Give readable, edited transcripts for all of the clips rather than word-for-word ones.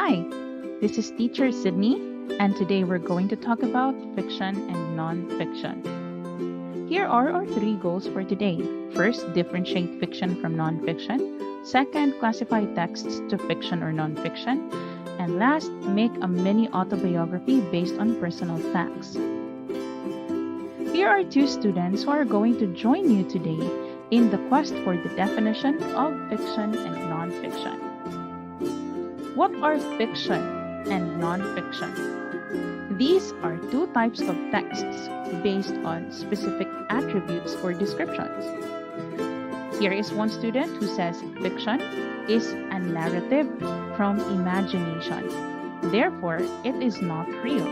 Hi, this is Teacher Sydney, and today we're going to talk about fiction and non-fiction. Here are our three goals for today. First, differentiate fiction from non-fiction. Second, classify texts to fiction or non-fiction. And last, make a mini autobiography based on personal facts. Here are two students who are going to join you today in the quest for the definition of fiction and non-fiction. What are fiction and non-fiction? These are two types of texts based on specific attributes or descriptions. Here is one student who says fiction is a narrative from imagination. Therefore, it is not real.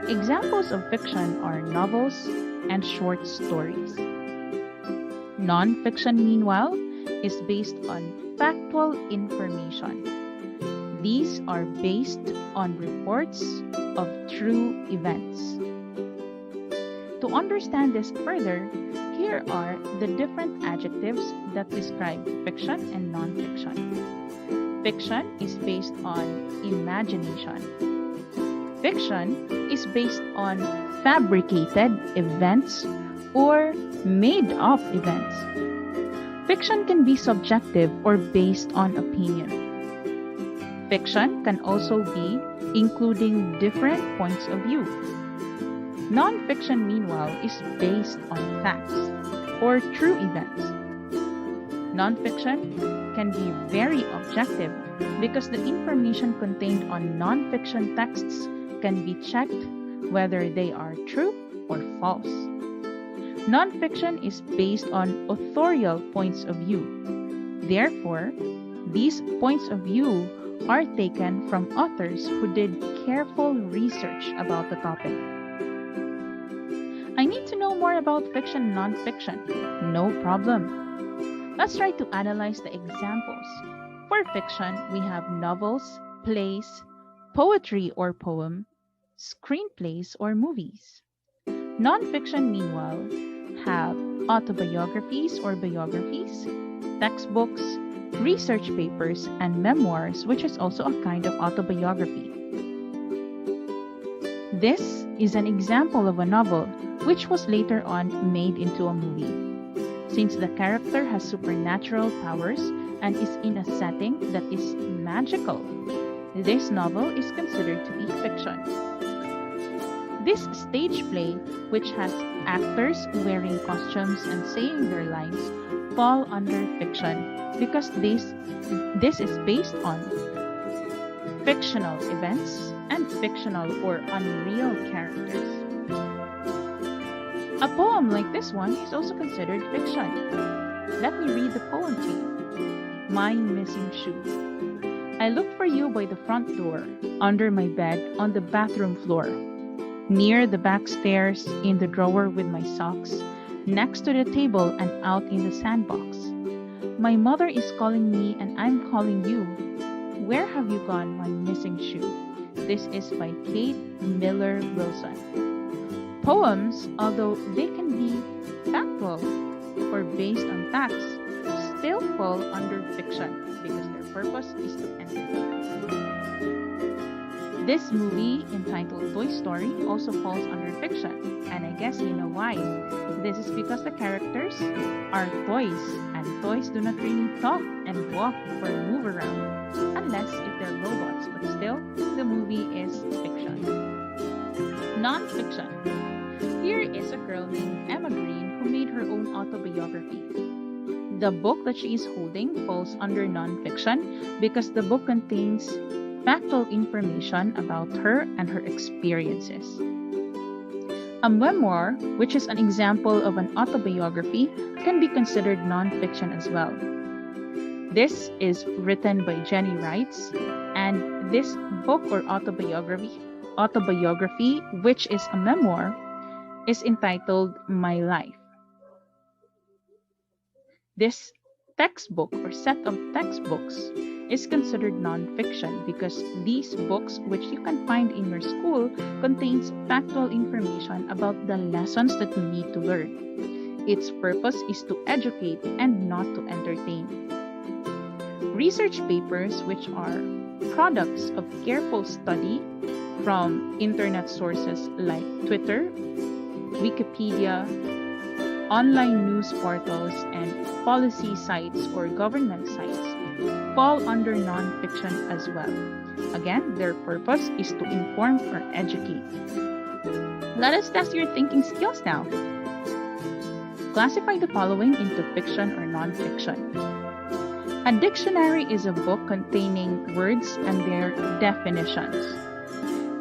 Examples of fiction are novels and short stories. Non-fiction, meanwhile, is based on factual information. These are based on reports of true events. To understand this further, here are the different adjectives that describe fiction and non-fiction. Fiction is based on imagination. Fiction is based on fabricated events or made-up events. Fiction can be subjective or based on opinion. Fiction can also be including different points of view. Non-fiction, meanwhile, is based on facts or true events. Non-fiction can be very objective because the information contained on non-fiction texts can be checked whether they are true or false. Non-fiction is based on authorial points of view. Therefore, these points of view are taken from authors who did careful research about the topic. I need to know more about fiction and non-fiction. No problem. Let's try to analyze the examples. For fiction, we have novels, plays, poetry or poem, screenplays or movies. Non-fiction, meanwhile, have autobiographies or biographies, textbooks, research papers, and memoirs, which is also a kind of autobiography. This is an example of a novel which was later on made into a movie. Since the character has supernatural powers and is in a setting that is magical, this novel is considered to be fiction. This stage play, which has actors wearing costumes and saying their lines, fall under fiction because this is based on fictional events and fictional or unreal characters. A poem like this one is also considered fiction. Let me read the poem to you. My Missing Shoe. I looked for you by the front door, under my bed, on the bathroom floor, near the back stairs, in the drawer with my socks, next to the table and out in the sandbox. My mother is calling me and I'm calling you. Where have you gone, my missing shoe? This is by Kate Miller Wilson. Poems, although they can be factual or based on facts, still fall under fiction because their purpose is to entertain. This movie, entitled Toy Story, also falls under fiction, and I guess you know why. This is because the characters are toys, and toys do not really talk and walk or move around, unless if they're robots, but still, the movie is fiction. Non-fiction. Here is a girl named Emma Green who made her own autobiography. The book that she is holding falls under non-fiction because the book contains factual information about her and her experiences. A memoir, which is an example of an autobiography, can be considered non-fiction as well. This is written by Jenny Wrights, and this book or autobiography, which is a memoir, is entitled My Life. This textbook or set of textbooks is considered non-fiction because these books, which you can find in your school, contains factual information about the lessons that you need to learn. Its purpose is to educate and not to entertain. Research papers, which are products of careful study from internet sources like Twitter, Wikipedia, online news portals, and policy sites or government sites, fall under nonfiction as well. Again, their purpose is to inform or educate. Let us test your thinking skills now. Classify the following into fiction or nonfiction. A dictionary is a book containing words and their definitions.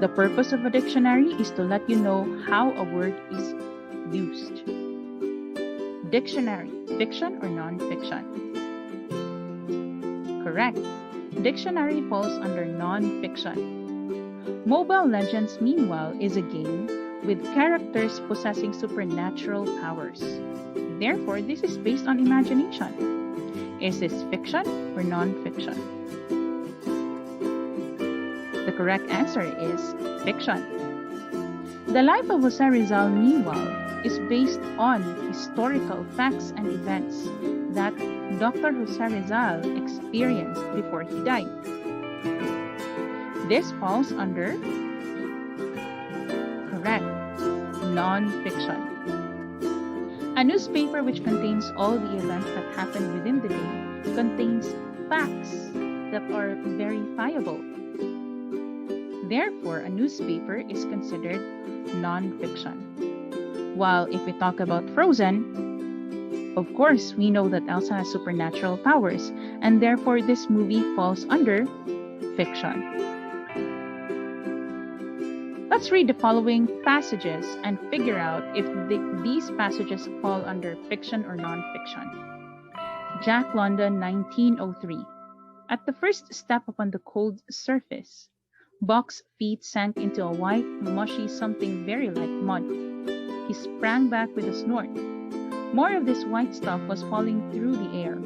The purpose of a dictionary is to let you know how a word is used. Dictionary, fiction or nonfiction? Correct. Dictionary falls under nonfiction. Mobile Legends, meanwhile, is a game with characters possessing supernatural powers. Therefore, this is based on imagination. Is this fiction or nonfiction? The correct answer is fiction. The life of Jose Rizal, meanwhile, is based on historical facts and events that Dr. Jose Rizal experienced before he died. This falls under correct non-fiction. A newspaper which contains all the events that happen within the day contains facts that are verifiable. Therefore, a newspaper is considered non-fiction. While if we talk about Frozen, of course, we know that Elsa has supernatural powers, and therefore this movie falls under fiction. Let's read the following passages and figure out if these passages fall under fiction or non-fiction. Jack London, 1903. At the first step upon the cold surface, Buck's feet sank into a white, mushy something very like mud. He sprang back with a snort. More of this white stuff was falling through the air.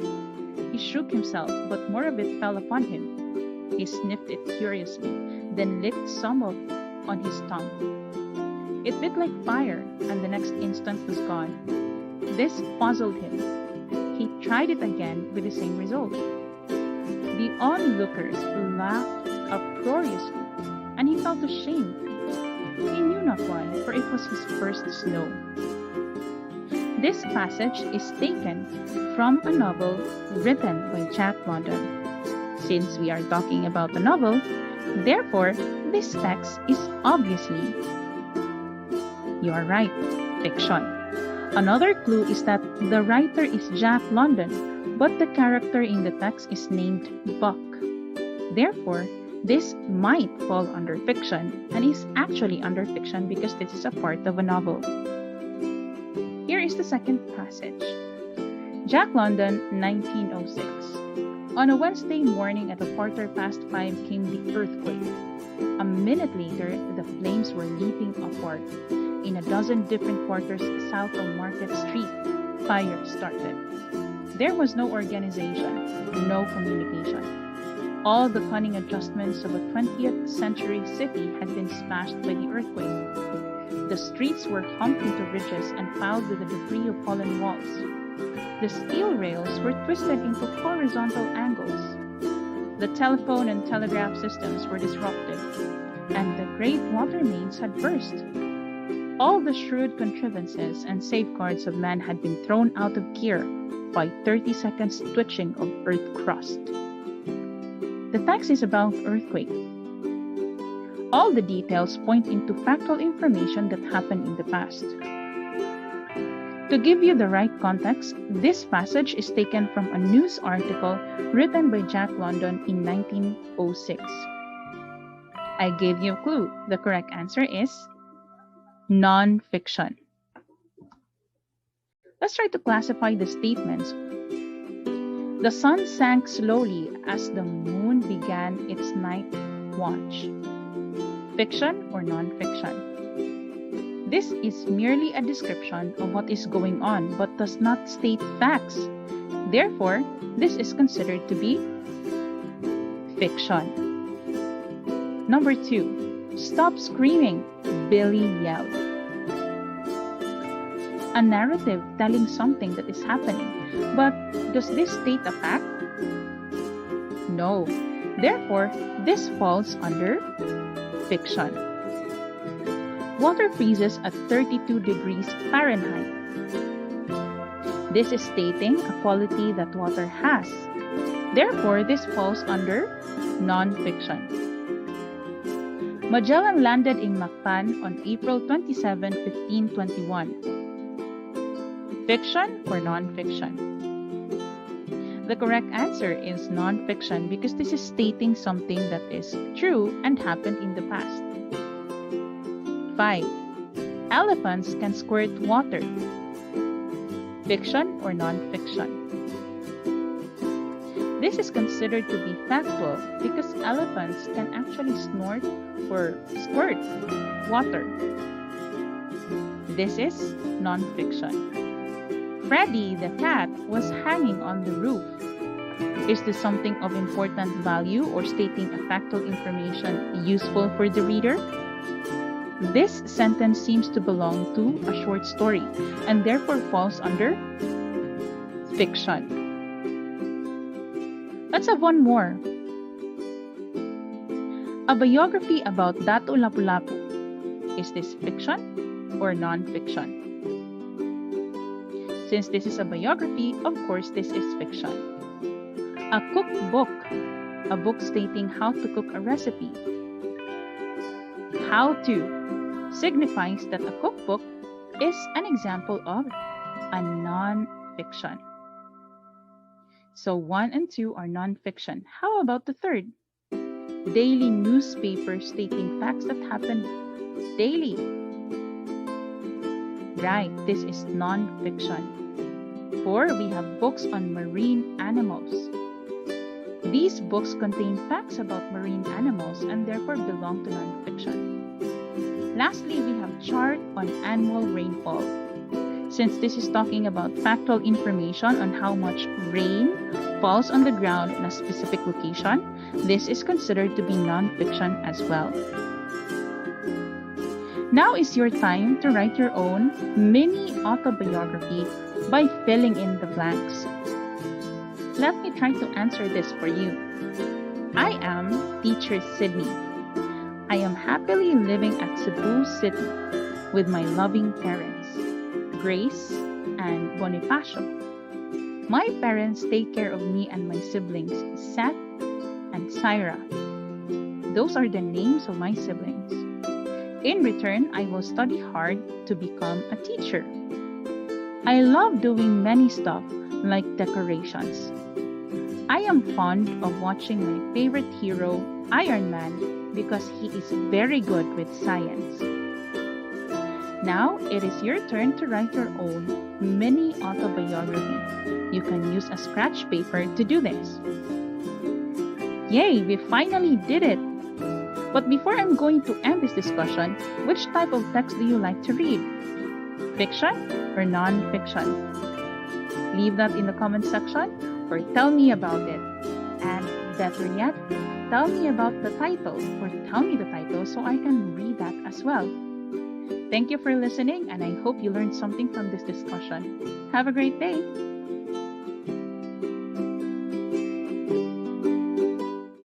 He shook himself, but more of it fell upon him. He sniffed it curiously, then licked some of it on his tongue. It bit like fire, and the next instant was gone. This puzzled him. He tried it again with the same result. The onlookers laughed uproariously, and he felt ashamed. He knew not why, for it was his first snow. This passage is taken from a novel written by Jack London. Since we are talking about a novel, therefore, this text is obviously, you are right, fiction. Another clue is that the writer is Jack London, but the character in the text is named Buck. Therefore, this might fall under fiction and is actually under fiction because this is a part of a novel. Here is the second passage. Jack London, 1906. On a Wednesday morning at 5:15 came the earthquake. A minute later, the flames were leaping upward. In a dozen different quarters south of Market Street, fire started. There was no organization, no communication. All the cunning adjustments of a 20th century city had been smashed by the earthquake. The streets were humped into ridges and piled with the debris of fallen walls. The steel rails were twisted into horizontal angles. The telephone and telegraph systems were disrupted, and the great water mains had burst. All the shrewd contrivances and safeguards of man had been thrown out of gear by 30 seconds twitching of earth crust. The text is about earthquake. All the details point into factual information that happened in the past. To give you the right context, this passage is taken from a news article written by Jack London in 1906. I gave you a clue. The correct answer is non-fiction. Let's try to classify the statements. The sun sank slowly as the moon began its night watch. Fiction or non-fiction? This is merely a description of what is going on but does not state facts. Therefore, this is considered to be fiction. Number 2. Stop screaming, Billy yelled. A narrative telling something that is happening, but does this state a fact? No. Therefore, this falls under fiction. Water freezes at 32 degrees Fahrenheit. This is stating a quality that water has. Therefore, this falls under non-fiction. Magellan landed in Mactan on April 27, 1521. Fiction or non-fiction? The correct answer is non-fiction because this is stating something that is true and happened in the past. 5. Elephants can squirt water. Fiction or non-fiction? This is considered to be factual because elephants can actually snort or squirt water. This is non-fiction. Freddy the cat was hanging on the roof. Is this something of important value or stating a factual information useful for the reader? This sentence seems to belong to a short story and therefore falls under fiction. Let's have one more. A biography about Dato Lapu-Lapu. Is this fiction or non-fiction? Since this is a biography, of course this is fiction. A cookbook, a book stating how to cook a recipe. How to signifies that a cookbook is an example of a non-fiction. So 1 and 2 are non-fiction. How about the third? Daily newspaper stating facts that happen daily. Right, this is non-fiction. 4, we have books on marine animals. These books contain facts about marine animals and therefore belong to non-fiction. Lastly, we have chart on annual rainfall. Since this is talking about factual information on how much rain falls on the ground in a specific location, this is considered to be non-fiction as well. Now is your time to write your own mini autobiography by filling in the blanks. Let me try to answer this for you. I am Teacher Sydney. I am happily living at Cebu City with my loving parents, Grace and Bonifacio. My parents take care of me and my siblings, Seth and Syra. Those are the names of my siblings. In return, I will study hard to become a teacher. I love doing many stuff like decorations. I am fond of watching my favorite hero, Iron Man, because he is very good with science. Now, it is your turn to write your own mini autobiography. You can use a scratch paper to do this. Yay, we finally did it! But before I'm going to end this discussion, which type of text do you like to read? Fiction or non-fiction? Leave that in the comment section or tell me about it. And better yet, tell me about the title or tell me the title so I can read that as well. Thank you for listening and I hope you learned something from this discussion. Have a great day!